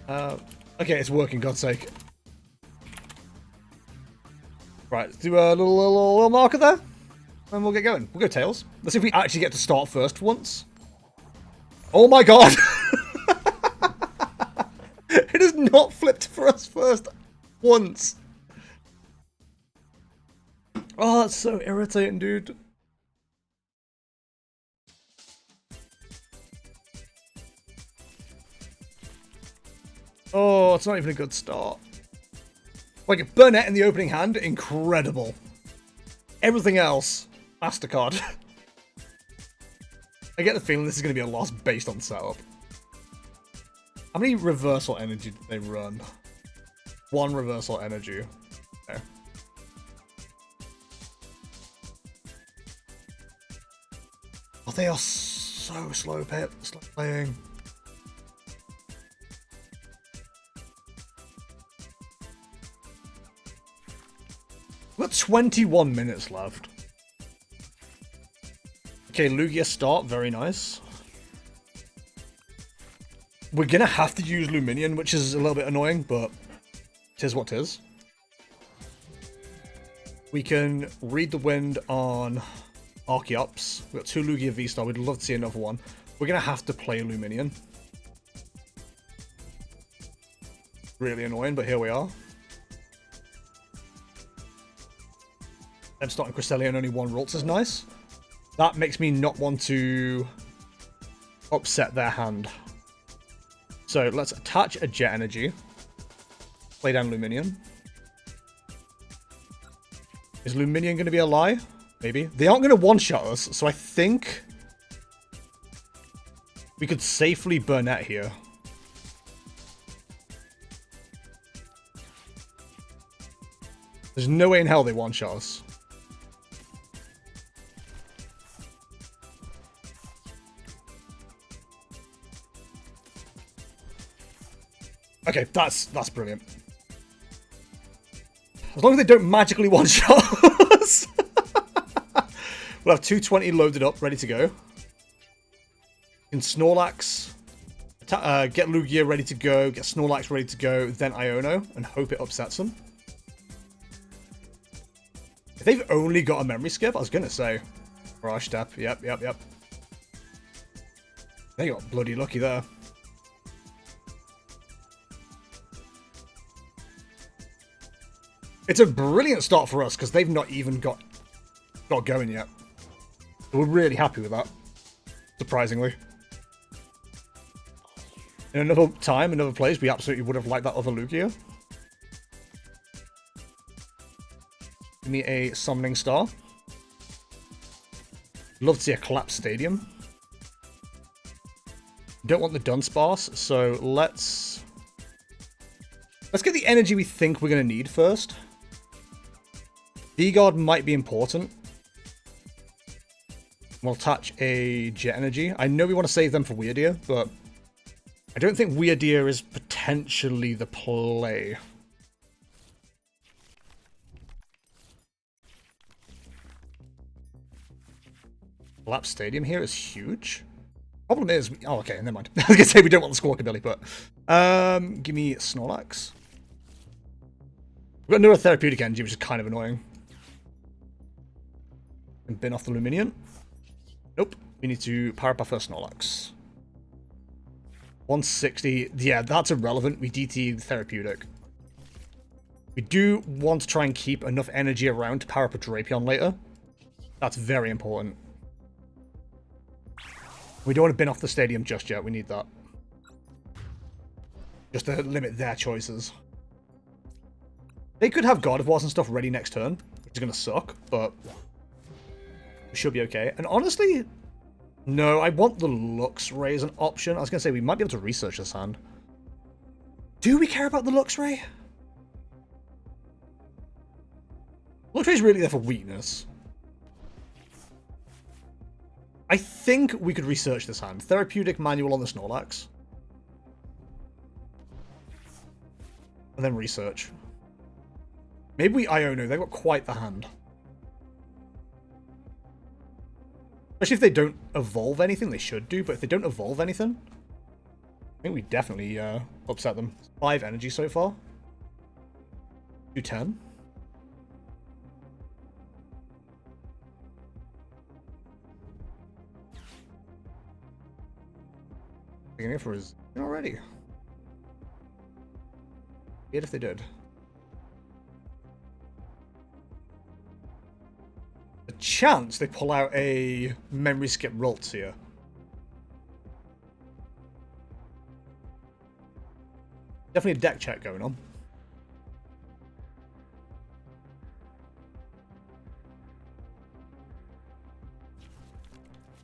Okay, it's working, God's sake. Right, do a little marker there, and we'll get going. We'll go Tails. Let's see if we actually get to start first once. Oh my god! It has not flipped for us first once. Oh, that's so irritating, dude. Oh, it's not even a good start. Like, Burnett in the opening hand, incredible. Everything else, MasterCard. I get the feeling this is going to be a loss based on setup. How many reversal energy did they run? 1 reversal energy. Okay. Oh, they are so slow playing. We've got 21 minutes left. Okay, Lugia start, very nice. We're gonna have to use Luminion, which is a little bit annoying, but tis what tis. We can read the wind on Archeops. We've got 2 Lugia Vstar, we'd love to see another one. We're gonna have to play Luminion. Really annoying, but here we are. Them starting Cresselia and only 1 Ralts is nice. That makes me not want to upset their hand. So let's attach a Jet Energy. Play down Luminion. Is Luminion going to be a lie? Maybe. They aren't going to one-shot us, so I think we could safely Burnett here. There's no way in hell they one-shot us. Okay, that's brilliant. As long as they don't magically one-shot us. We'll have 220 loaded up, ready to go. In Snorlax, get Lugia ready to go, get Snorlax ready to go, then Iono, and hope it upsets them. If they've only got a memory skip, I was gonna say. Rush step, yep. They got bloody lucky there. It's a brilliant start for us, because they've not even got going yet. We're really happy with that, surprisingly. In another time, another place, we absolutely would have liked that other Lugia. Give me a Summoning Star. Love to see a collapsed stadium. Don't want the Dunsparce, so let's get the energy we think we're going to need first. V-Guard might be important. We'll attach a Jet Energy. I know we want to save them for Weirdeer, but I don't think Weirdeer is potentially the play. Collapse Stadium here is huge. Problem is, oh, okay, never mind. I was going to say we don't want the Squawkabilly, but give me Snorlax. We've got another Therapeutic Energy, which is kind of annoying. And bin off the Luminion. Nope. We need to power up our first Snorlax. 160. Yeah, that's irrelevant. We DT the Therapeutic. We do want to try and keep enough energy around to power up a Drapion later. That's very important. We don't want to bin off the stadium just yet. We need that. Just to limit their choices. They could have God of Wars and stuff ready next turn, which is going to suck, but we should be okay. And honestly, no, I want the Lux Ray as an option. I was going to say we might be able to research this hand. Do we care about the Lux Ray? Lux Ray is really there for weakness. I think we could research this hand. Therapeutic Manual on the Snorlax. And then research. Maybe we Iono. They've got quite the hand. Especially if they don't evolve anything. They should do, but if they don't evolve anything... I think we definitely upset them. 5 energy so far. 210. Taking it for his already. Weird if they did. A chance they pull out a memory skip Ralts here. Definitely a deck check going on.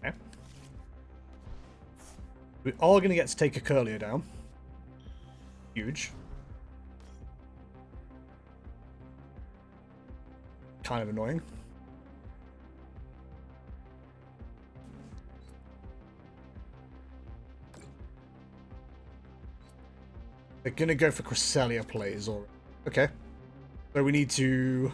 Okay. We are going to get to take a Curlier down. Huge. Kind of annoying. They're going to go for Cresselia plays. Or okay. So we need to...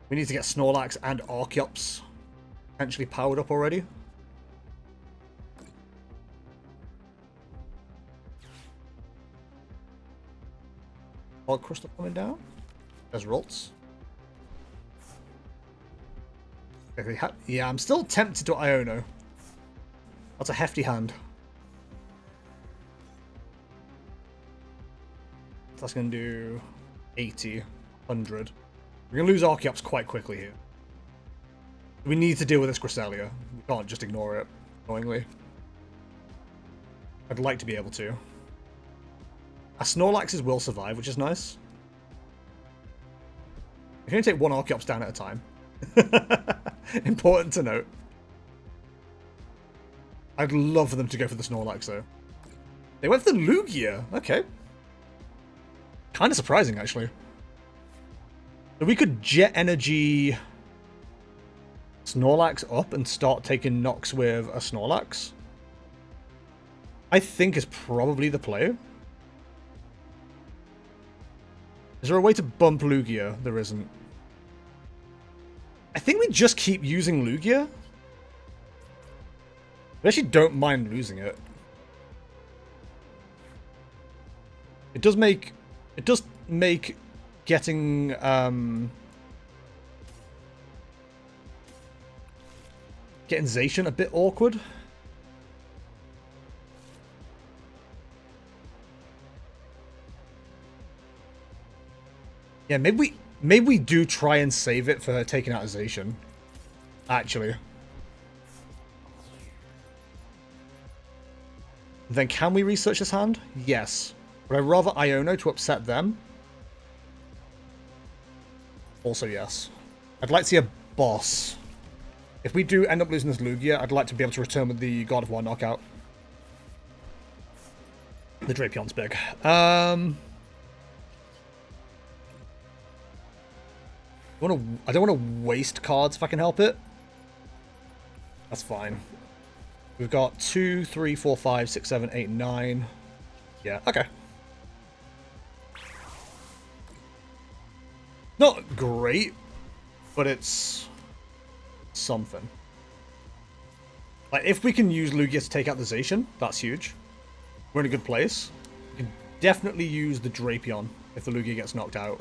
We need to get Snorlax and Archeops potentially powered up already. Fog Crystal coming down. There's Ralts. Yeah, I'm still tempted to Iono. That's a hefty hand. That's going to do 80, 100. We're going to lose Archeops quite quickly here. We need to deal with this Cresselia. We can't just ignore it, annoyingly. I'd like to be able to. Our Snorlaxes will survive, which is nice. We can only take one Archeops down at a time. Important to note. I'd love for them to go for the Snorlax, though. They went for the Lugia. Okay. Kind of surprising, actually. So we could Jet Energy Snorlax up and start taking knocks with a Snorlax. I think is probably the play. Is there a way to bump Lugia? There isn't. I think we just keep using Lugia. I actually don't mind losing it. It does make getting getting Zacian a bit awkward. Yeah, maybe we do try and save it for taking out Zacian. Actually. Then can we research this hand? Yes. Would I rather Iono to upset them? Also yes. I'd like to see a boss. If we do end up losing this Lugia, I'd like to be able to return with the God of War knockout. The Drapion's big. I don't want to waste cards if I can help it. That's fine. We've got 2, 3, 4, 5, 6, 7, 8, 9. Yeah, okay. Not great, but it's something. Like, if we can use Lugia to take out the Zacian, that's huge. We're in a good place. We can definitely use the Drapion if the Lugia gets knocked out.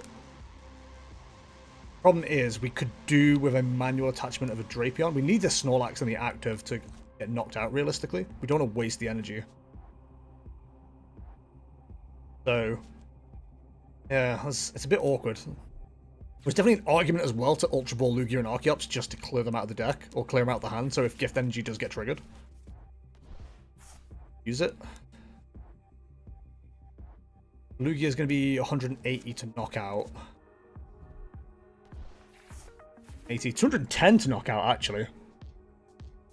Problem is, we could do with a manual attachment of a Drapion. We need the Snorlax and the active to get knocked out, realistically. We don't want to waste the energy. So, yeah, it's a bit awkward. There's definitely an argument as well to Ultra Ball Lugia and Archeops just to clear them out of the deck, or clear them out of the hand, so if Gift Energy does get triggered. Use it. Lugia is going to be 180 to knock out. 80, 210 to knock out, actually.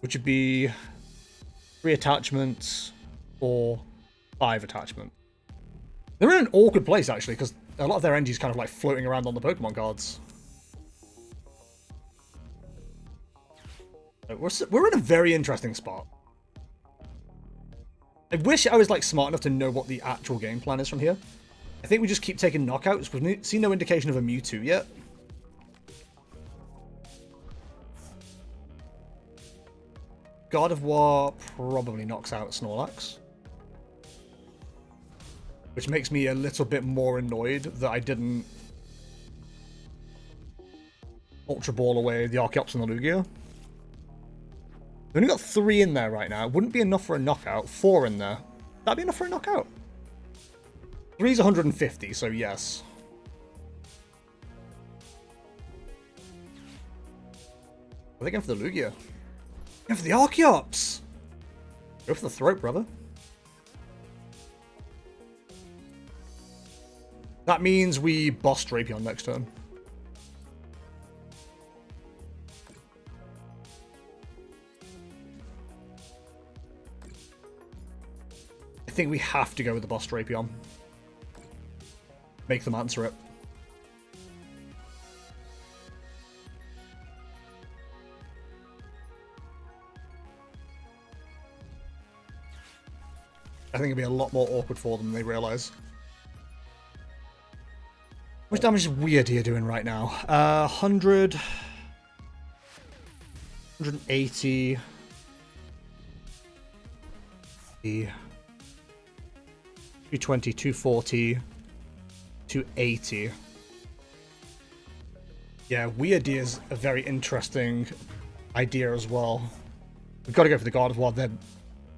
Which would be 3 attachments or 5 attachments. They're in an awkward place, actually, because a lot of their energy is kind of like floating around on the Pokemon cards. We're in a very interesting spot. I wish I was like smart enough to know what the actual game plan is from here. I think we just keep taking knockouts. We've seen no indication of a Mewtwo yet. God of War probably knocks out Snorlax. Which makes me a little bit more annoyed that I didn't Ultra Ball away the Archeops and the Lugia. We only got 3 in there right now. It wouldn't be enough for a knockout. 4 in there. That'd be enough for a knockout. 3's 150, so yes. Are they going for the Lugia? Going for the Archeops! Go for the throat, brother. That means we boss Drapion next turn. I think we have to go with the boss Drapion. Make them answer it. I think it'll be a lot more awkward for them than they realise. How much damage is Weird here doing right now? 100... 180... 220, 240, 280. Yeah, Weird is a very interesting idea as well. We've got to go for the God of War. They're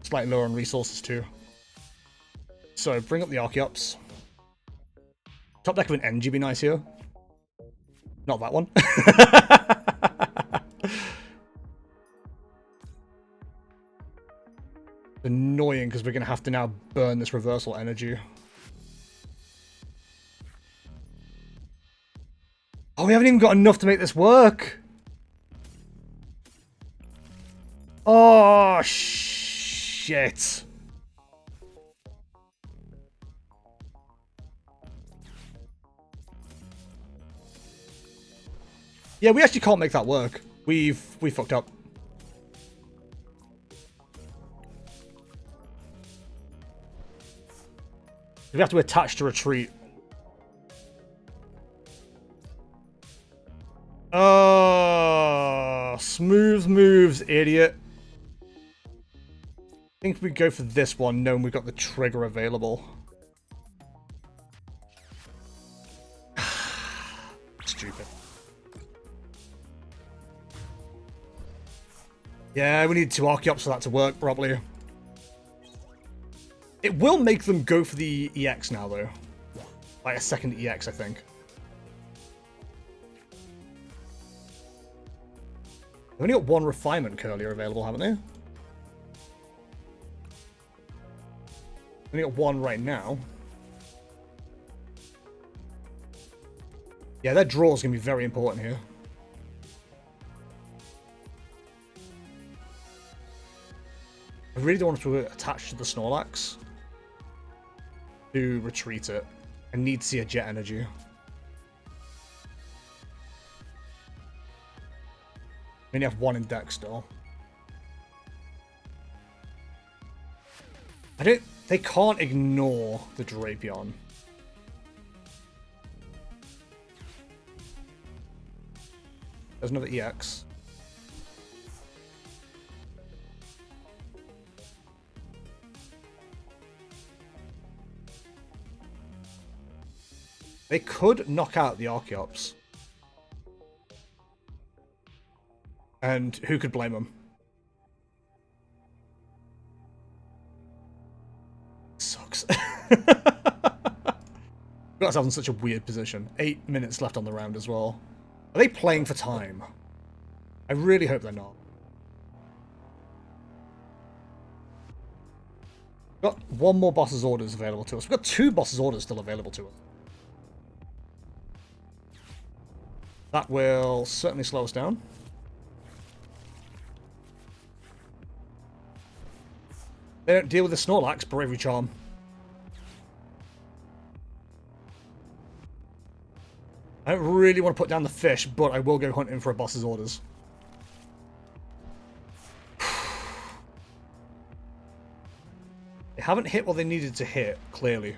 slightly lower on resources too. So bring up the Archeops. Top deck of an Engie be nice here. Not that one. Annoying because we're going to have to now burn this reversal energy. Oh, we haven't even got enough to make this work. Oh, shit. Yeah, we actually can't make that work. We fucked up. We have to attach to retreat. Smooth moves, idiot. I think we go for this one, knowing we've got the trigger available. Stupid. Yeah, we need 2 Archeops for that to work, probably. It will make them go for the EX now, though. Like a second EX, I think. They've only got 1 Refinement Curlier available, haven't they? Only got 1 right now. Yeah, their draw is going to be very important here. I really don't want to attach to the Snorlax to retreat it. I need to see a Jet Energy. We only have 1 in deck still. They can't ignore the Drapion. There's another EX. They could knock out the Archeops. And who could blame them? Sucks. Got ourselves in such a weird position. 8 minutes left on the round as well. Are they playing for time? I really hope they're not. We've got 1 more boss's orders available to us. We've got 2 boss's orders still available to us. That will certainly slow us down. They don't deal with the Snorlax, Bravery Charm. I don't really want to put down the fish, but I will go hunting for a boss's orders. They haven't hit what they needed to hit, clearly.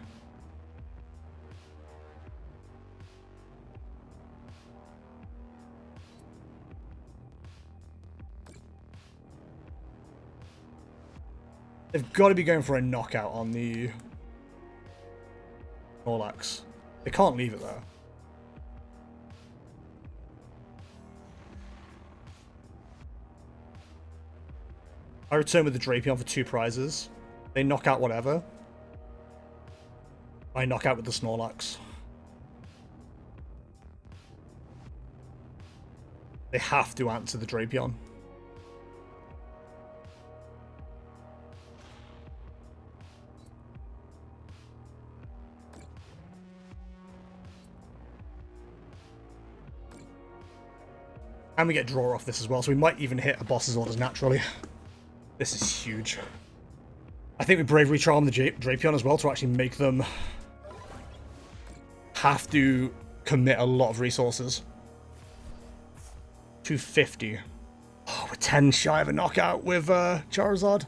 They've got to be going for a knockout on the Snorlax. They can't leave it there. I return with the Drapion for 2 prizes. They knock out whatever. I knock out with the Snorlax. They have to answer the Drapion. And we get draw off this as well, so we might even hit a boss's orders naturally. This is huge. I think we Bravery Charm the Drapion as well to actually make them have to commit a lot of resources. 250. Oh, we're 10 shy of a knockout with Charizard.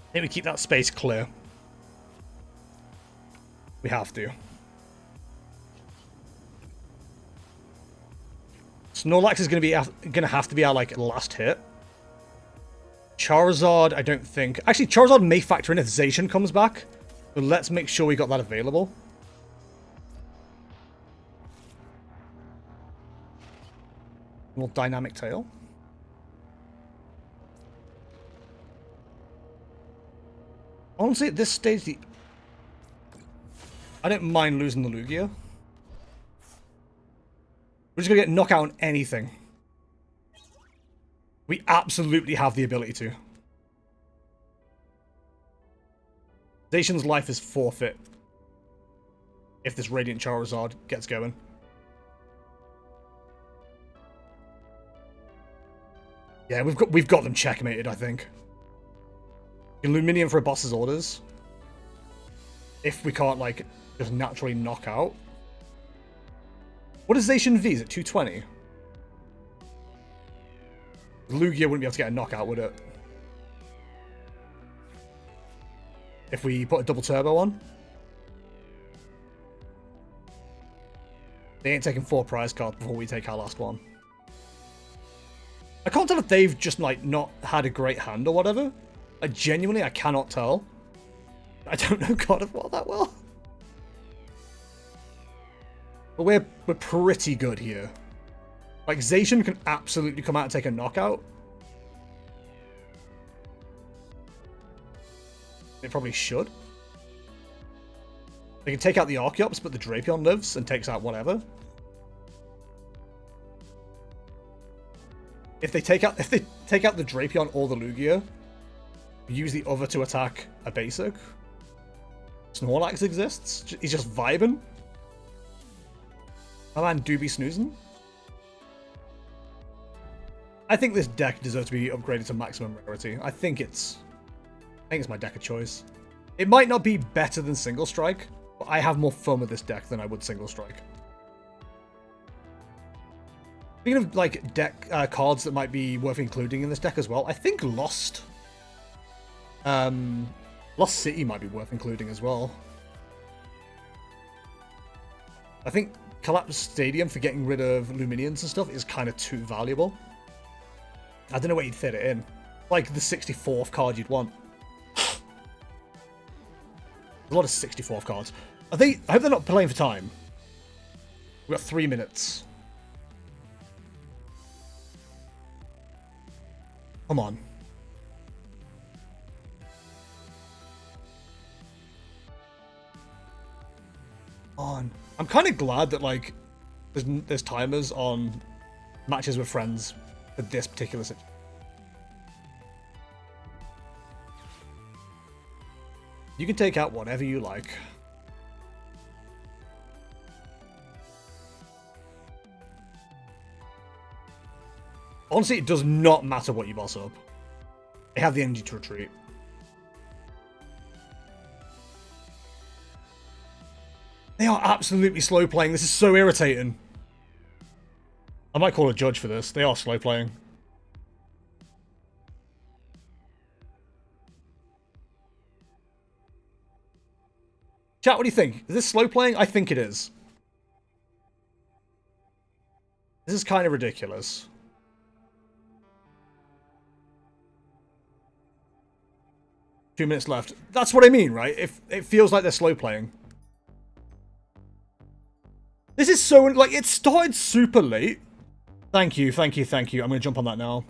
I think we keep that space clear. We have to. Snorlax is going to have to be our like last hit. Charizard, I don't think. Actually, Charizard may factor in if Zacian comes back. But let's make sure we got that available. More Dynamic Tail. Honestly, at this stage, I don't mind losing the Lugia. We're just going to get knockout on anything. We absolutely have the ability to. Zacian's life is forfeit if this Radiant Charizard gets going. Yeah, we've got them checkmated, I think. Illuminium for a boss's orders. If we can't, like, just naturally knock out. What is Zacian V? Is it 220? Lugia wouldn't be able to get a knockout, would it? If we put a double turbo on? They ain't taking 4 prize cards before we take our last one. I can't tell if they've just, like, not had a great hand or whatever. Genuinely, I cannot tell. I don't know God of War that well. But we're pretty good here. Like, Zacian can absolutely come out and take a knockout. It probably should. They can take out the Archeops, but the Drapion lives and takes out whatever. If they take out the Drapion or the Lugia, use the other to attack a basic. Snorlax exists. He's just vibing. My man do be snoozing. I think this deck deserves to be upgraded to maximum rarity. I think it's my deck of choice. It might not be better than Single Strike, but I have more fun with this deck than I would Single Strike. Speaking of like deck cards that might be worth including in this deck as well, I think Lost City might be worth including as well. I think Collapsed Stadium for getting rid of Luminions and stuff is kind of too valuable. I don't know where you'd fit it in. Like the 64th card you'd want. A lot of 64th cards. I hope they're not playing for time. We've got 3 minutes. Come on. I'm kind of glad that like there's timers on matches with friends for this particular situation. You can take out whatever you like. Honestly, it does not matter what you boss up. They have the energy to retreat. They are absolutely slow playing. This is so irritating. I might call a judge for this. They are slow playing. Chat, what do you think? Is this slow playing? I think it is. This is kind of ridiculous. 2 minutes left. That's what I mean, right? It feels like they're slow playing. This is so, like, it started super late. Thank you, thank you, thank you. I'm going to jump on that now.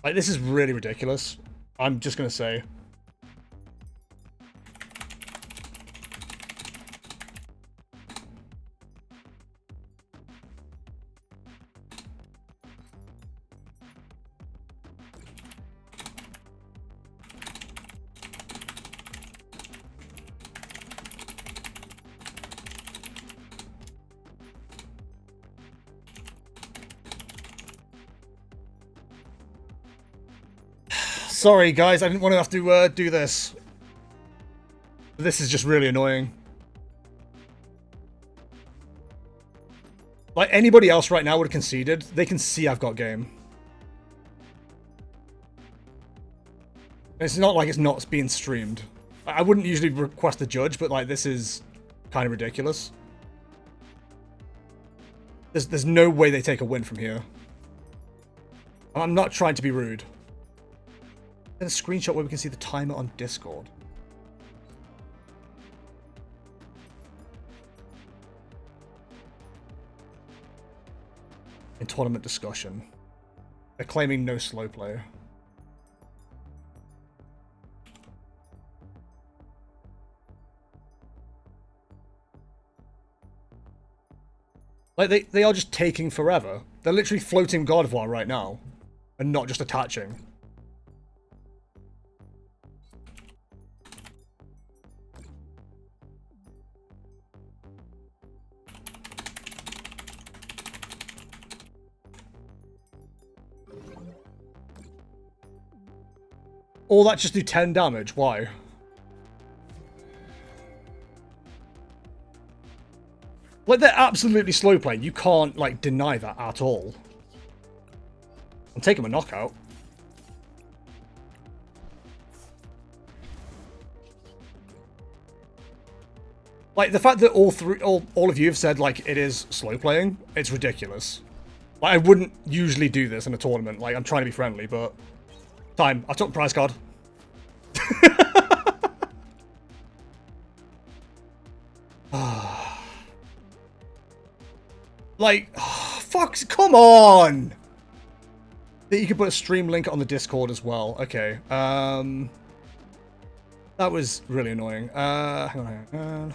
Like, this is really ridiculous. I'm just going to say. Sorry, guys, I didn't want to have to do this. This is just really annoying. Like, anybody else right now would have conceded. They can see I've got game. It's not like it's not being streamed. I wouldn't usually request a judge, but, like, this is kind of ridiculous. There's no way they take a win from here. I'm not trying to be rude. And a screenshot where we can see the timer on Discord. In tournament discussion. They're claiming no slow play. Like, they are just taking forever. They're literally floating God of War right now. And not just attaching. All that just do 10 damage? Why? Like, they're absolutely slow playing. You can't, like, deny that at all. I'm taking a knockout. Like, the fact that all of you have said, like, it is slow playing, it's ridiculous. Like, I wouldn't usually do this in a tournament. Like, I'm trying to be friendly, but... Time. I took the prize card. Like, oh, fuck, come on! You could put a stream link on the Discord as well. Okay. That was really annoying. Hang on.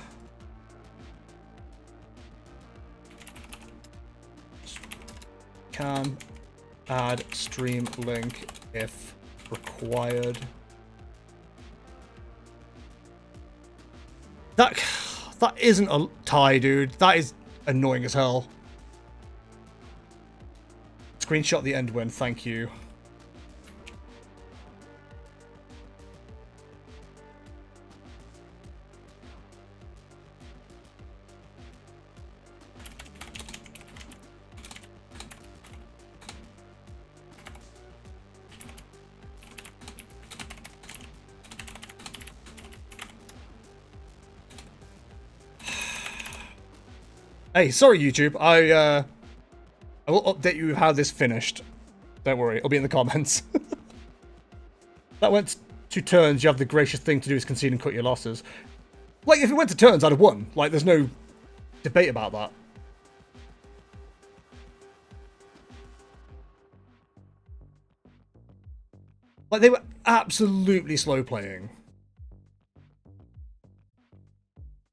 Can add stream link if required. That isn't a tie, dude. That is annoying as hell. Screenshot the end win, thank you. Hey, sorry YouTube, I will update you how this finished. Don't worry, it'll be in the comments. That went to turns. You have the gracious thing to do is concede and cut your losses. Like, if it went to turns, I'd have won. Like, there's no debate about that. Like, they were absolutely slow playing.